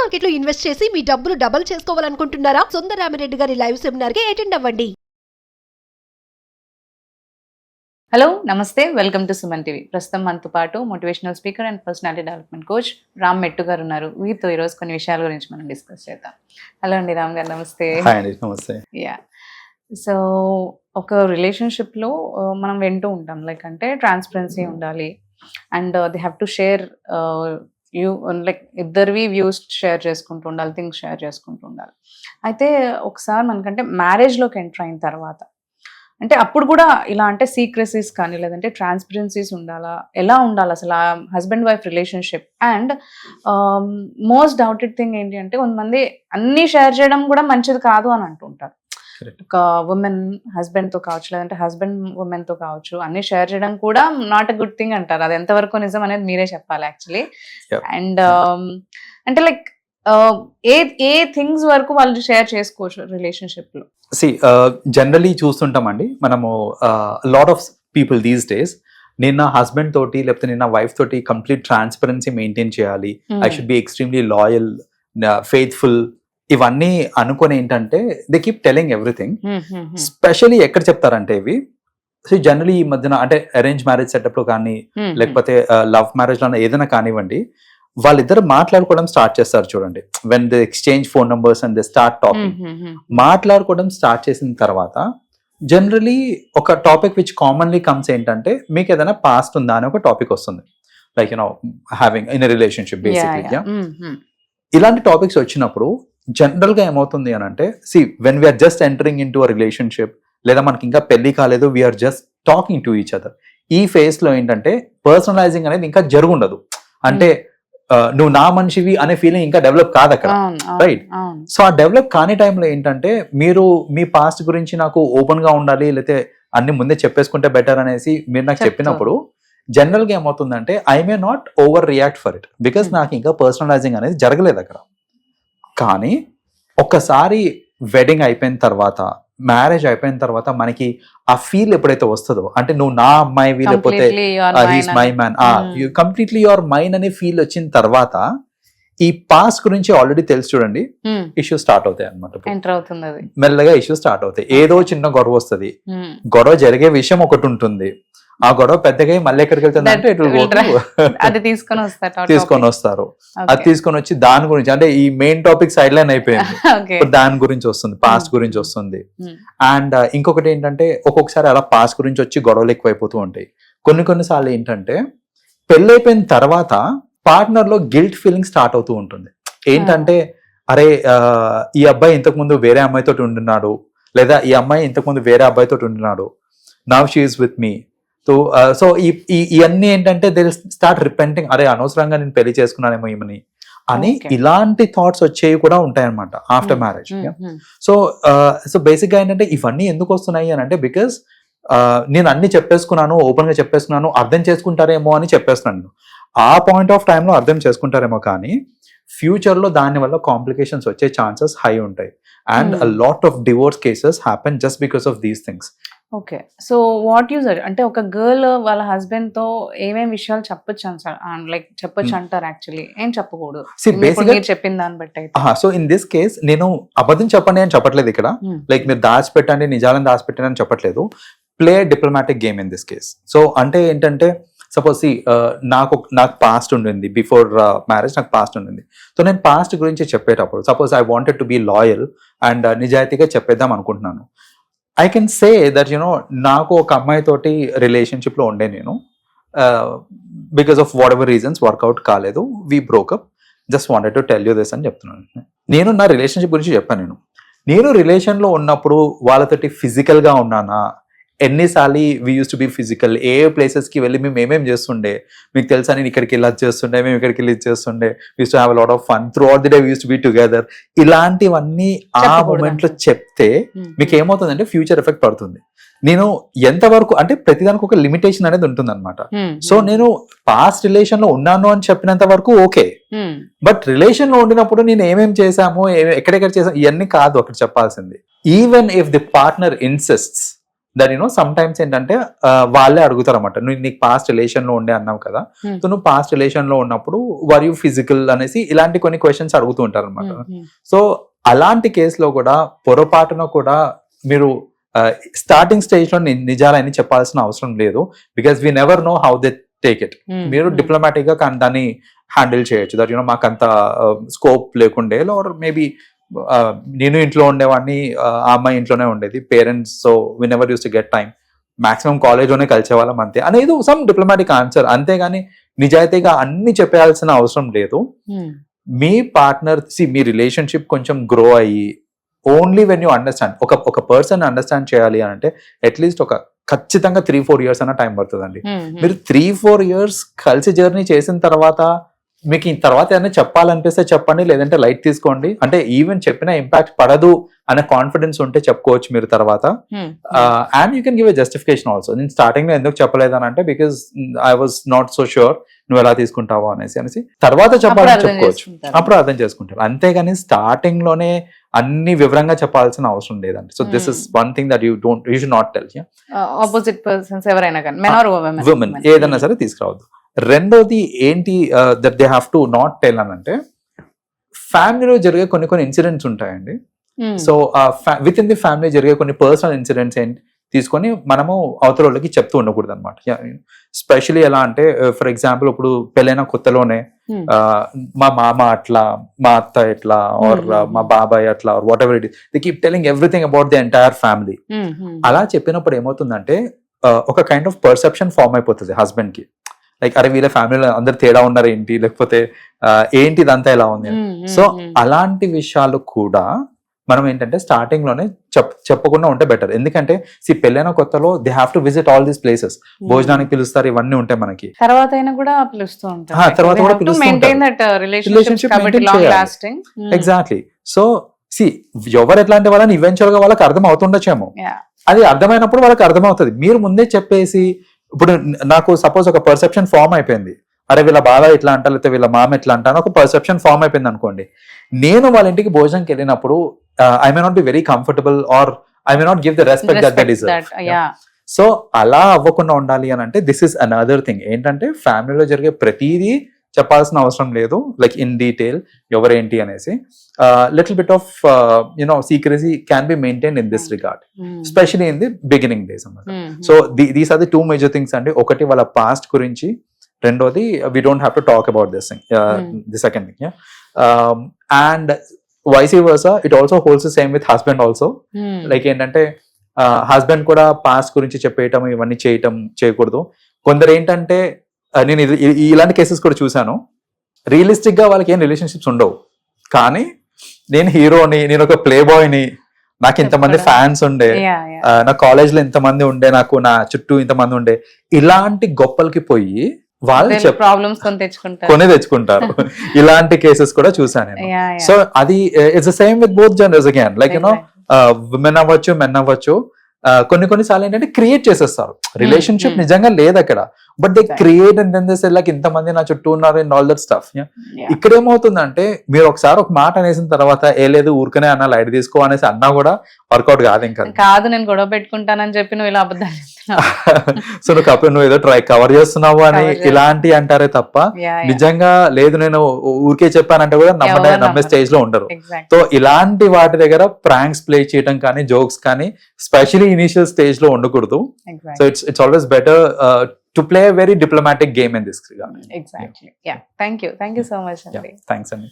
Market లో invest చేసి మీ డబ్బులు డబుల్ చేసుకోవాలనుకుంటున్నారా? సుందరరామిరెడ్డి గారి లైవ్ సెమినార్ కి అటెండ్ అవ్వండి. హలో నమస్తే, వెల్కమ్ టు సుమన్ టీవీ. ప్రస్తుతం మనతో పాటు motivational speaker and personality development coach Ram మెట్టు గారు ఉన్నారు. వీరితో ఈరోజు కొన్ని విషయాల గురించి మనం డిస్కస్ చేద్దాం. హలో అండి రామ్ గారు, నమస్తే. నమస్తే. యా, సో ఒక రిలేషన్షిప్లో మనం వింటూ ఉంటాం లైక్ అంటే ట్రాన్స్పరెన్సీ ఉండాలి and they have to share like ఇద్దరివి వ్యూస్ షేర్ చేసుకుంటూ ఉండాలి, థింగ్స్ షేర్ చేసుకుంటూ ఉండాలి. అయితే ఒకసారి మనకంటే మ్యారేజ్లోకి ఎంటర్ అయిన తర్వాత అంటే అప్పుడు కూడా ఇలా అంటే సీక్రెసీస్ కానీ లేదంటే ట్రాన్స్పరెన్సీస్ ఉండాలా, ఎలా ఉండాలి అసలు ఆ husband wife relationship? And most doubted thing ఏంటి అంటే కొంతమంది అన్నీ షేర్ చేయడం కూడా మంచిది కాదు అని అంటుంటారు. ఒక ఉమెన్ హస్బెండ్తో కావచ్చు లేదంటే హస్బెండ్ ఉమెన్తో కావచ్చు, అన్ని షేర్ చేయడం కూడా నాట్ ఎ గుడ్ థింగ్ అంటారు. అది ఎంతవరకు నిజం అనేది మీరే చెప్పాలి యాక్చువల్లీ. అండ్ అంటే లైక్ ఏ థింగ్స్ వరకు వాళ్ళు షేర్ చేసుకోవచ్చు రిలేషన్షిప్ లో? జనరలీ చూస్తుంటామండి మనము lot of people these days నిన్న హస్బెండ్ తోటి లేకపోతే నిన్న వైఫ్ తోటి కంప్లీట్ ట్రాన్స్పరెన్సీ మెయింటైన్ చేయాలి, I should be extremely loyal, faithful, ఇవన్నీ అనుకుని ఏంటంటే they keep telling everything. Especially ఎక్కడ చెప్తారంటే ఇవి జనరలీ ఈ మధ్యన అంటే అరేంజ్ మ్యారేజ్ సెటప్ లో కానీ లేకపోతే లవ్ మ్యారేజ్ లో ఏదైనా కానివ్వండి, వాళ్ళిద్దరు మాట్లాడుకోవడం స్టార్ట్ చేస్తారు చూడండి. When they exchange phone numbers and they start talking, మాట్లాడుకోవడం స్టార్ట్ చేసిన తర్వాత జనరలీ ఒక టాపిక్ విచ్ కామన్లీ కమ్స్ ఏంటంటే మీకు ఏదైనా పాస్ట్ ఉందా అని ఒక టాపిక్ వస్తుంది. Like you know having in relationship basically. ఇలాంటి టాపిక్స్ వచ్చినప్పుడు జనరల్ గా ఏమవుతుంది అని అంటే, when we are just entering in to a relationship లేదా మనకి ఇంకా పెళ్లి కాలేదు, we are just talking to each other, ఈ ఫేజ్ లో ఏంటంటే పర్సనలైజింగ్ అనేది ఇంకా జరుగుండదు. అంటే నువ్వు నా మనిషివి అనే ఫీలింగ్ ఇంకా డెవలప్ కాదు అక్కడ, రైట్? సో ఆ డెవలప్ కాని టైంలో ఏంటంటే మీరు మీ పాస్ట్ గురించి నాకు ఓపెన్ గా ఉండాలి లేకపోతే అన్ని ముందే చెప్పేసుకుంటే బెటర్ అనేసి మీరు నాకు చెప్పినప్పుడు జనరల్ గా ఏమవుతుందంటే I may not over react for it because నాకు ఇంకా పర్సనలైజింగ్ అనేది జరగలేదు అక్కడ. కానీ ఒక్కసారి వెడ్డింగ్ అయిపోయిన తర్వాత, మ్యారేజ్ అయిపోయిన తర్వాత మనకి ఆ ఫీల్ ఎప్పుడైతే వస్తుందో, అంటే నువ్వు నా అమ్మాయివి లేకపోతే he's my man, completely your mine అనే ఫీల్ వచ్చిన తర్వాత ఈ పాస్ట్ గురించి ఆల్రెడీ తెలుసు చూడండి, ఇష్యూ స్టార్ట్ అవుతాయి అనమాట. మెల్లగా ఇష్యూ స్టార్ట్ అవుతాయి. ఏదో చిన్న గొడవ వస్తుంది, గొడవ జరిగే విషయం ఒకటి ఉంటుంది, ఆ గొడవ పెద్దగా మళ్ళీ ఎక్కడికి వెళ్తుంది అంటే అది తీసుకొని వస్తారు. అది తీసుకొని వచ్చి దాని గురించి అంటే ఈ మెయిన్ టాపిక్ సైడ్ లైన్ అయిపోయింది, దాని గురించి వస్తుంది, పాస్ట్ గురించి వస్తుంది. అండ్ ఇంకొకటి ఏంటంటే ఒక్కొక్కసారి అలా పాస్ట్ గురించి వచ్చి గొడవలు ఎక్కువైపోతూ ఉంటాయి. కొన్నిసార్లు ఏంటంటే పెళ్ళైపోయిన తర్వాత పార్ట్నర్ లో గిల్ట్ ఫీలింగ్ స్టార్ట్ అవుతూ ఉంటుంది. ఏంటంటే అరే ఈ అబ్బాయి ఇంతకు ముందు వేరే అమ్మాయితో ఉంటున్నాడు, లేదా ఈ అమ్మాయి ఇంతకు ముందు వేరే అబ్బాయితో ఉంటున్నాడు, now she is with me. So ఇవన్నీ ఏంటంటే దే స్టార్ట్ రిపెంటింగ్, అరే అనవసరంగా నేను పెళ్లి చేసుకున్నానేమో ఏమని అని ఇలాంటి థాట్స్ వచ్చేవి కూడా ఉంటాయన్నమాట ఆఫ్టర్ మ్యారేజ్. సో బేసిక్ గా ఏంటంటే ఇవన్నీ ఎందుకు వస్తున్నాయి అని అంటే బికాస్ నేను అన్ని చెప్పేసుకున్నాను, ఓపెన్ గా చెప్పేసుకున్నాను, అర్థం చేసుకుంటారేమో అని చెప్పేస్తున్నాను. ఆ పాయింట్ ఆఫ్ టైంలో అర్థం చేసుకుంటారేమో కానీ ఫ్యూచర్ లో దాని వల్ల కాంప్లికేషన్స్ వచ్చే ఛాన్సెస్ హై ఉంటాయి. And a lot of divorce cases happen just because of these things. Okay, so what use అంటే ఒక గర్ల్ వాళ్ళ హస్బెండ్ తో ఏమేమి విషయాలు చెప్పొచ్చు అంటారు? యాక్చువల్లీ ఏం చెప్పకూడదు చెప్పిన దాన్ని బట్టి. సో ఇన్ దిస్ కేస్ నేను అబద్ధం చెప్పండి అని చెప్పట్లేదు ఇక్కడ, లైక్ మీరు దాచిపెట్టండి నిజాలను దాచిపెట్టండి అని చెప్పట్లేదు. Play diplomatic game in this case. So అంటే ఏంటంటే సపోజ్ నాకు పాస్ట్ ఉండింది, బిఫోర్ మ్యారేజ్ నాకు పాస్ట్ ఉండింది. సో నేను పాస్ట్ గురించి చెప్పేటప్పుడు suppose I wanted to be loyal and నిజాయితీగా చెప్పేద్దాం అనుకుంటున్నాను. I can say that you know నాకు ఒక అమ్మాయితోటి రిలేషన్షిప్లో ఉండే నేను, because of whatever reasons work out కాలేదు, we broke up, just wanted to tell you this అని చెప్తున్నాను. నేను నా రిలేషన్షిప్ గురించి చెప్పాను. నేను రిలేషన్లో ఉన్నప్పుడు వాళ్ళతోటి ఫిజికల్గా ఉన్నానా, ఎన్నిసార్లు we used to be physical, ఏ ప్లేసెస్కి వెళ్ళి మేము ఏమేమి చేస్తుండే మీకు తెలుసా, నేను ఇక్కడికి ఇలా చేస్తుండే, మేము ఇక్కడికి వెళ్ళి చేస్తుండే, we used to have a lot of fun through out the day, we used to B together. ఇలాంటివన్నీ ఆ మూమెంట్ లో చెప్తే మీకు ఏమవుతుందంటే ఫ్యూచర్ ఎఫెక్ట్ పడుతుంది. నేను ఎంతవరకు అంటే ప్రతిదానికి ఒక లిమిటేషన్ అనేది ఉంటుంది అనమాట. సో నేను పాస్ట్ రిలేషన్ లో ఉన్నాను అని చెప్పినంత వరకు ఓకే, బట్ రిలేషన్ లో ఉండినప్పుడు నేను ఏమేమి చేశాము, ఎక్కడెక్కడ చేసాము, ఇవన్నీ కాదు అక్కడ చెప్పాల్సింది. Even if the partner insists that you know sometimes ఏంటంటే వాళ్ళే అడుగుతారు అనమాట, నువ్వు నీకు పాస్ట్ రిలేషన్ లో ఉండే అన్నావు కదా, సో నువ్వు పాస్ట్ రిలేషన్ లో ఉన్నప్పుడు వర్ యూ ఫిజికల్ అనేసి ఇలాంటి కొన్ని క్వశ్చన్స్ అడుగుతూ ఉంటారు అనమాట. సో అలాంటి కేసులో కూడా పొరపాటున కూడా మీరు స్టార్టింగ్ స్టేజ్ లో నిజాలని చెప్పాల్సిన అవసరం లేదు, because we never know how they take it. మీరు డిప్లొమాటిక్ గా దాన్ని హ్యాండిల్ చేయొచ్చు, దట్ యూనో మాకు అంత స్కోప్ లేకుండే, ఆర్ మేబీ నేను ఇంట్లో ఉండేవాడిని, ఆ అమ్మాయి ఇంట్లోనే ఉండేది, parents, so we never used to get time, maximum కాలేజ్లోనే కలిసేవాళ్ళం అంతే అనేది సమ్ డిప్లొమాటిక్ ఆన్సర్. అంతేగాని నిజాయితీగా అన్ని చెప్పాల్సిన అవసరం లేదు. మీ పార్ట్నర్ మీ రిలేషన్షిప్ కొంచెం గ్రో అయ్యి ఓన్లీ వెన్ యూ అండర్స్టాండ్, ఒక పర్సన్ అండర్స్టాండ్ చేయాలి అని అంటే అట్లీస్ట్ ఒక ఖచ్చితంగా 3-4 years అన్న టైం పడుతుందండి. మీరు 3-4 years కలిసి జర్నీ చేసిన తర్వాత మీకు ఈ తర్వాత ఏదైనా చెప్పాలనిపిస్తే చెప్పండి, లేదంటే లైట్ తీసుకోండి. అంటే ఈవెన్ చెప్పిన ఇంపాక్ట్ పడదు అనే కాన్ఫిడెన్స్ ఉంటే చెప్పుకోవచ్చు మీరు తర్వాత. And you can give a justification also. నేను స్టార్టింగ్ లో ఎందుకు చెప్పలేదు అని అంటే because I was not so sure నువ్వు ఎలా తీసుకుంటావో అనేసి తర్వాత చెప్పాలని చెప్పుకోవచ్చు, అప్పుడు అర్థం చేసుకుంటారు. అంతేగాని స్టార్టింగ్ లోనే అన్ని వివరంగా చెప్పాల్సిన అవసరం లేదండి. So this is one thing that you should not tell. Opposite persons ఎవరైనా కానీ, మెన్ ఆర్ ఉమెన్ ఏదైనా సరే తీసుకురావద్దు. రెండోది ఏంటి that they have to not tell అని అంటే, ఫ్యామిలీలో జరిగే కొన్ని ఇన్సిడెంట్స్ ఉంటాయండి. So with in the family జరిగే కొన్ని పర్సనల్ ఇన్సిడెంట్స్ ఏంటి తీసుకొని మనము అవతల వాళ్ళకి చెప్తూ ఉండకూడదు అనమాట. స్పెషలీ ఎలా అంటే, ఫర్ ఎగ్జాంపుల్ ఇప్పుడు పెళ్ళైన కొత్తలోనే మా మామ అట్లా, మా అత్త ఎట్లా, ఆర్ మా బాబాయ్ అట్లా, or whatever it is, they keep telling everything about the entire family. అలా చెప్పినప్పుడు ఏమవుతుందంటే ఒక కైండ్ ఆఫ్ పర్సెప్షన్ ఫార్మ్ అయిపోతుంది హస్బెండ్ కి, లైక్ అరే వీళ్ళ ఫ్యామిలీలో అందరు తేడా ఉన్నారు ఏంటి, లేకపోతే ఏంటి ఇదంతా ఎలా ఉంది. సో అలాంటి విషయాలు కూడా మనం ఏంటంటే స్టార్టింగ్ లోనే చెప్పకుండా ఉంటే బెటర్. ఎందుకంటే పెళ్ళైన కొత్తలో they have to visit all these places, భోజనానికి పిలుస్తారు, ఇవన్నీ ఉంటాయి మనకి. తర్వాత అయినా కూడా పిలుస్తూ ఉంటారు, తర్వాత కూడా పిలుస్తూ. ఎగ్జాక్ట్లీ. సో ఎవరు ఎట్లాంటి వాళ్ళని ఈవెన్చువల్ గా వాళ్ళకి అర్థం అవుతుండొచ్చేమో, అది అర్థమైనప్పుడు వాళ్ళకి అర్థమవుతుంది. మీరు ముందే చెప్పేసి, ఇప్పుడు నాకు సపోజ్ ఒక పర్సెప్షన్ ఫార్మ్ అయిపోయింది, అరే వీళ్ళ బావ ఇట్లా అంటా, లేకపోతే వీళ్ళ మామ ఇట్లా అంటా అని ఒక పర్సెప్షన్ ఫార్మ్ అయిపోయింది అనుకోండి. నేను వాళ్ళ ఇంటికి భోజనంకి వెళ్ళినప్పుడు I may not be very comfortable, or I may not give the respect that they deserve. So అలా అవ్వకుండా ఉండాలి అని అంటే దిస్ ఇస్ అనదర్ థింగ్. ఏంటంటే ఫ్యామిలీలో జరిగే ప్రతిదీ చెప్పాల్సిన అవసరం లేదు, లైక్ ఇన్ డీటెయిల్ ఎవరేంటి అనేసి. Little bit of secrecy can be maintain in this regard, specially in the beginning days అన్నమాట. So these are the 2 major things అండి. ఒకటి వాళ్ళ పాస్ట్ గురించి, రెండోది we don't have to talk about this thing, the second thing. And vice versa it also holds the same with husband also. Like ఏంటంటే husband కూడా past గురించి చెప్పేయటం, ఇవన్నీ చేయకూడదు. కొందరు ఏంటంటే, నేను ఇలాంటి కేసెస్ కూడా చూసాను, రియలిస్టిక్ గా వాళ్ళకి ఏం రిలేషన్షిప్స్ ఉండవు, కానీ నేను హీరోని, నేను ఒక ప్లే బాయ్ని, నాకు ఇంతమంది ఫ్యాన్స్ ఉండే, నా కాలేజ్ లో ఇంతమంది ఉండే, నాకు నా చుట్టూ ఇంతమంది ఉండే, ఇలాంటి గొప్పలకి పోయి వాళ్ళు ప్రాబ్లమ్స్ కొని తెచ్చుకుంటారు. ఇలాంటి కేసెస్ కూడా చూసాను నేను. సో అది it's the same with both genders again, like you know women అవ్వచ్చు, మెన్ అవ్వచ్చు. కొన్నిసార్లు ఏంటంటే క్రియేట్ చేసేస్తారు, రిలేషన్షిప్ నిజంగా లేదు అక్కడ, but they create and then they say like ఇంతమంది నా చుట్టూ ఉన్నారు అండ్ ఆల్ దట్ స్టఫ్. ఇక్కడ ఏమవుతుందంటే మీరు ఒకసారి ఒక మాట అనేసిన తర్వాత ఏ లేదు ఊరికనే అన్న లైట్ తీసుకో అనేసి అన్నా కూడా వర్కౌట్ కాదు. ఇంకా కాదు, నేను గొడవ పెట్టుకుంటానని చెప్పి నువ్వు ఇలా అబద్ధాలు సో నువ్వు ఏదో కవర్ చేస్తున్నావు అని ఇలాంటి అంటారే తప్ప నిజంగా లేదు నేను ఊరికే చెప్పానంటే కూడా నమ్మే స్టేజ్ లో ఉండరు. సో ఇలాంటి వాటి దగ్గర ప్రాంక్స్ ప్లే చేయడం కానీ, జోక్స్ కానీ స్పెషలీ ఇనిషియల్ స్టేజ్ లో ఉండకూడదు. So it's always better to play a very diplomatic game in this regard. Exactly. Yeah. Thank you so much. Yeah, thanks Anil.